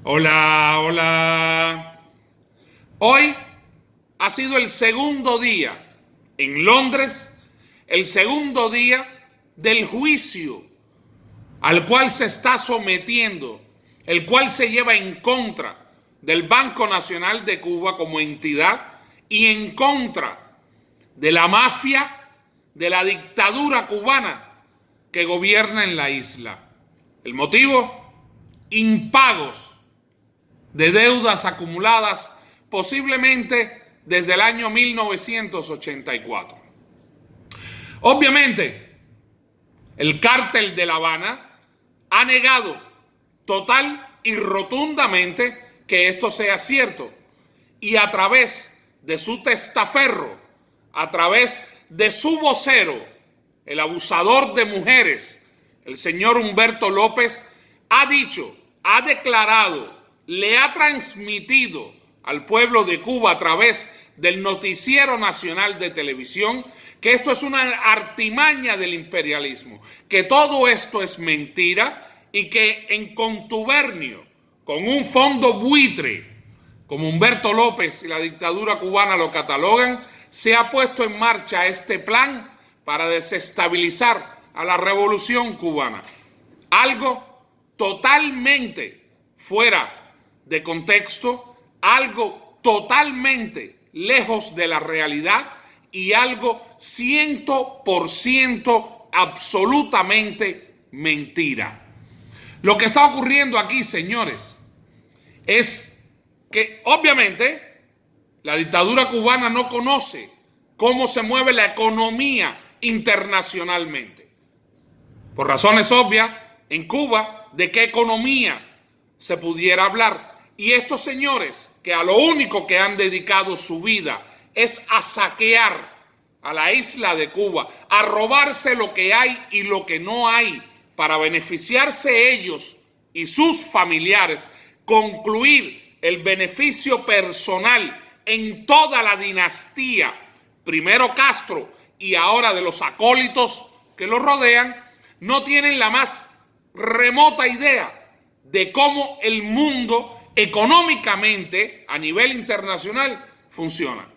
Hola, hola. Hoy ha sido el segundo día en Londres, el segundo día del juicio al cual se está sometiendo, el cual se lleva en contra del Banco Nacional de Cuba como entidad y en contra de la mafia, de la dictadura cubana que gobierna en la isla. El motivo: impagos de deudas acumuladas posiblemente desde el año 1984. Obviamente, el cártel de La Habana ha negado total y rotundamente que esto sea cierto, y a través de su testaferro, a través de su vocero, el abusador de mujeres, el señor Humberto López, ha dicho, ha declarado, le ha transmitido al pueblo de Cuba a través del Noticiero Nacional de Televisión que esto es una artimaña del imperialismo, que todo esto es mentira y que en contubernio con un fondo buitre, como Humberto López y la dictadura cubana lo catalogan, se ha puesto en marcha este plan para desestabilizar a la revolución cubana. Algo totalmente fuera de contexto, algo totalmente lejos de la realidad y algo 100% absolutamente mentira. Lo que está ocurriendo aquí, señores, es que obviamente la dictadura cubana no conoce cómo se mueve la economía internacionalmente. Por razones obvias, en Cuba, ¿de qué economía se pudiera hablar? Y estos señores, que a lo único que han dedicado su vida es a saquear a la isla de Cuba, a robarse lo que hay y lo que no hay, para beneficiarse ellos y sus familiares, concluir el beneficio personal en toda la dinastía, primero Castro y ahora de los acólitos que lo rodean, no tienen la más remota idea de cómo el mundo económicamente a nivel internacional funciona.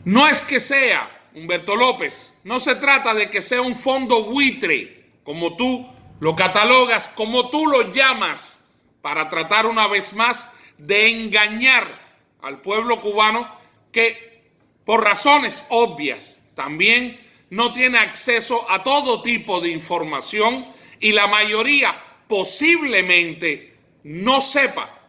No es que sea Humberto López, no se trata de que sea un fondo buitre, como tú lo catalogas, como tú lo llamas, para tratar una vez más de engañar al pueblo cubano que por razones obvias también no tiene acceso a todo tipo de información y la mayoría posiblemente no sepa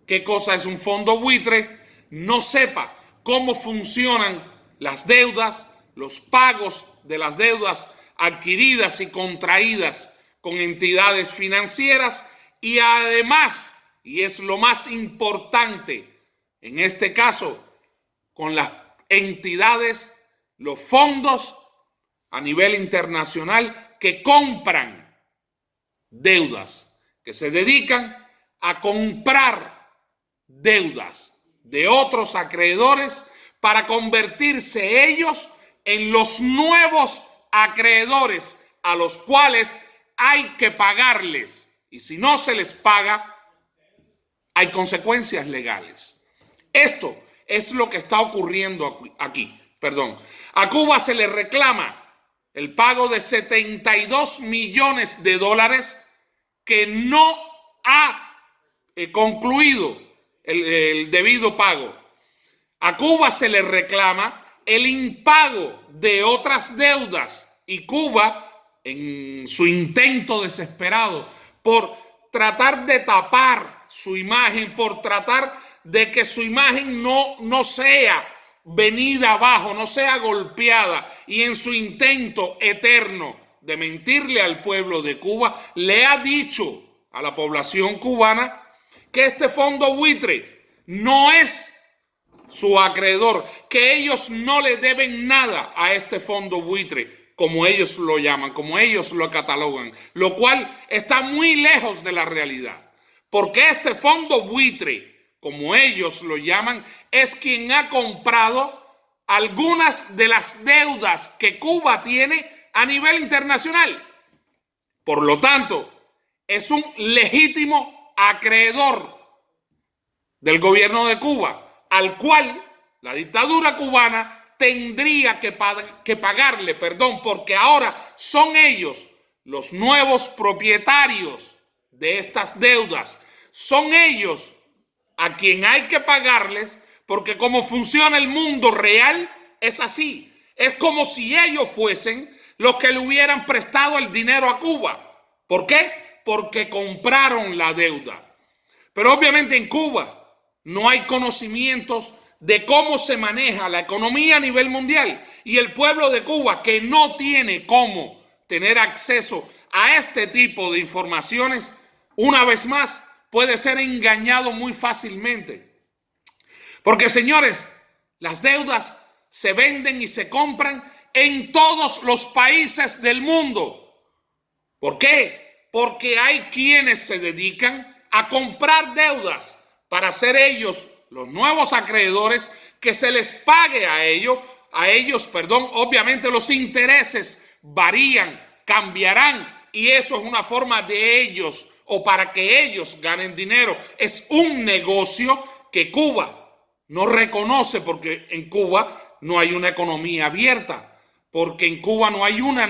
qué cosa es un fondo buitre, no sepa cómo funcionan las deudas, los pagos de las deudas adquiridas y contraídas con entidades financieras y además, y es lo más importante en este caso, con las entidades, los fondos a nivel internacional que compran deudas, que se dedican a comprar deudas de otros acreedores para convertirse ellos en los nuevos acreedores a los cuales hay que pagarles, y si no se les paga hay consecuencias legales. Esto es lo que está ocurriendo aquí. A Cuba se le reclama el pago de 72 millones de dólares que no ha concluido el debido pago. A Cuba se le reclama el impago de otras deudas y Cuba, en su intento desesperado por tratar de tapar su imagen, por tratar de que su imagen no sea venida abajo, no sea golpeada, y en su intento eterno de mentirle al pueblo de Cuba, le ha dicho a la población cubana que este fondo buitre no es su acreedor, que ellos no le deben nada a este fondo buitre, como ellos lo llaman, como ellos lo catalogan, lo cual está muy lejos de la realidad, porque este fondo buitre, como ellos lo llaman, es quien ha comprado algunas de las deudas que Cuba tiene a nivel internacional. Por lo tanto, es un legítimo acreedor del gobierno de Cuba, al cual la dictadura cubana tendría que pagarle, porque ahora son ellos los nuevos propietarios de estas deudas. Son ellos a quien hay que pagarles, porque como funciona el mundo real es así. Es como si ellos fuesen los que le hubieran prestado el dinero a Cuba. ¿Por qué? Porque compraron la deuda. Pero obviamente en Cuba no hay conocimientos de cómo se maneja la economía a nivel mundial. Y el pueblo de Cuba, que no tiene cómo tener acceso a este tipo de informaciones, una vez más, puede ser engañado muy fácilmente. Porque, señores, las deudas se venden y se compran en todos los países del mundo. ¿Por qué? Porque hay quienes se dedican a comprar deudas para ser ellos los nuevos acreedores, que se les pague a ellos, obviamente los intereses varían, cambiarán, y eso es una forma de ellos o para que ellos ganen dinero. Es un negocio que Cuba no reconoce, porque en Cuba no hay una economía abierta, porque en Cuba no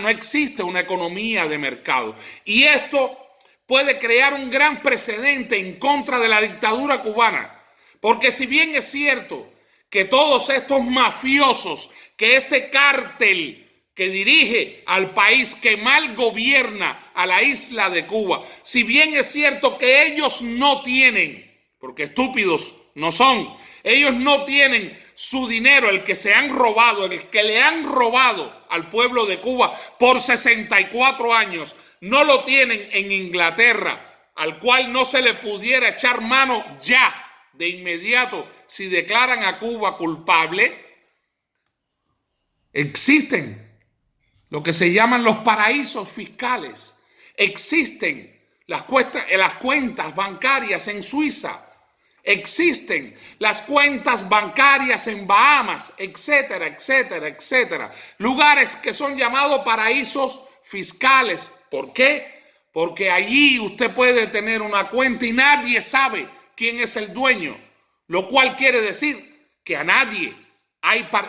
existe una economía de mercado. Y esto puede crear un gran precedente en contra de la dictadura cubana, porque si bien es cierto que todos estos mafiosos, que este cártel que dirige al país, que mal gobierna a la isla de Cuba, si bien es cierto que ellos no tienen, porque estúpidos no son, ellos no tienen su dinero, el que se han robado, el que le han robado al pueblo de Cuba por 64 años, no lo tienen en Inglaterra, al cual no se le pudiera echar mano ya, de inmediato, si declaran a Cuba culpable. Existen lo que se llaman los paraísos fiscales. Existen las cuentas bancarias en Suiza. Existen las cuentas bancarias en Bahamas, etcétera, etcétera, etcétera. Lugares que son llamados paraísos fiscales. ¿Por qué? Porque allí usted puede tener una cuenta y nadie sabe quién es el dueño, lo cual quiere decir que a nadie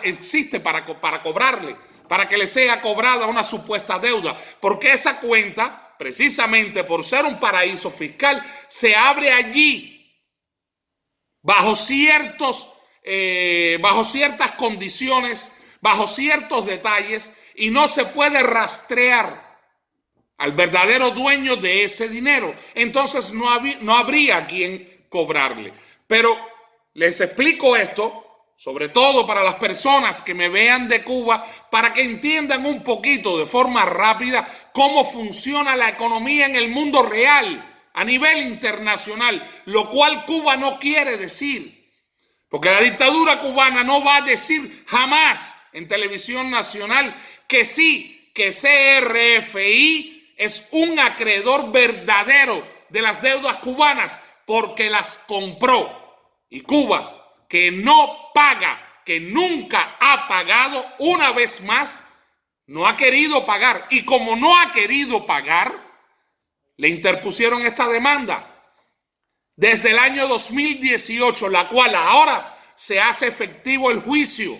existe para cobrarle, para que le sea cobrada una supuesta deuda, porque esa cuenta, precisamente por ser un paraíso fiscal, se abre allí bajo ciertas condiciones, bajo ciertos detalles, y no se puede rastrear al verdadero dueño de ese dinero. Entonces no habría quien cobrarle. Pero les explico esto, sobre todo para las personas que me vean de Cuba, para que entiendan un poquito de forma rápida cómo funciona la economía en el mundo real, a nivel internacional, lo cual Cuba no quiere decir. Porque la dictadura cubana no va a decir jamás en televisión nacional que sí, que CRFI es un acreedor verdadero de las deudas cubanas, porque las compró. Y Cuba, que no paga, que nunca ha pagado, una vez más, no ha querido pagar. Y como no ha querido pagar, le interpusieron esta demanda desde el año 2018, la cual ahora se hace efectivo el juicio.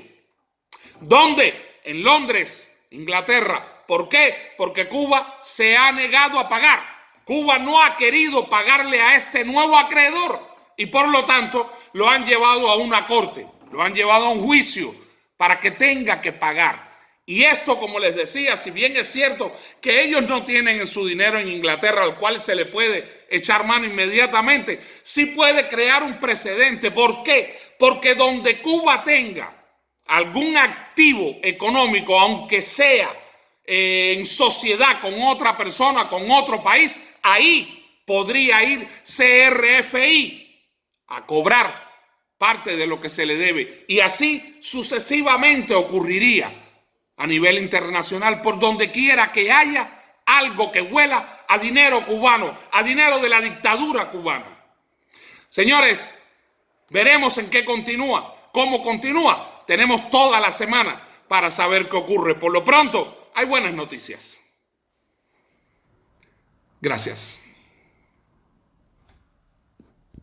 ¿Dónde? En Londres, Inglaterra. ¿Por qué? Porque Cuba se ha negado a pagar. Cuba no ha querido pagarle a este nuevo acreedor y por lo tanto lo han llevado a una corte, lo han llevado a un juicio para que tenga que pagar. Y esto, como les decía, si bien es cierto que ellos no tienen su dinero en Inglaterra, al cual se le puede echar mano inmediatamente, sí puede crear un precedente. ¿Por qué? Porque donde Cuba tenga algún activo económico, aunque sea en sociedad con otra persona, con otro país, ahí podría ir CRFI a cobrar parte de lo que se le debe. Y así sucesivamente ocurriría a nivel internacional, por donde quiera que haya algo que huela a dinero cubano, a dinero de la dictadura cubana. Señores, veremos en qué continúa, cómo continúa. Tenemos toda la semana para saber qué ocurre. Por lo pronto, hay buenas noticias. Gracias.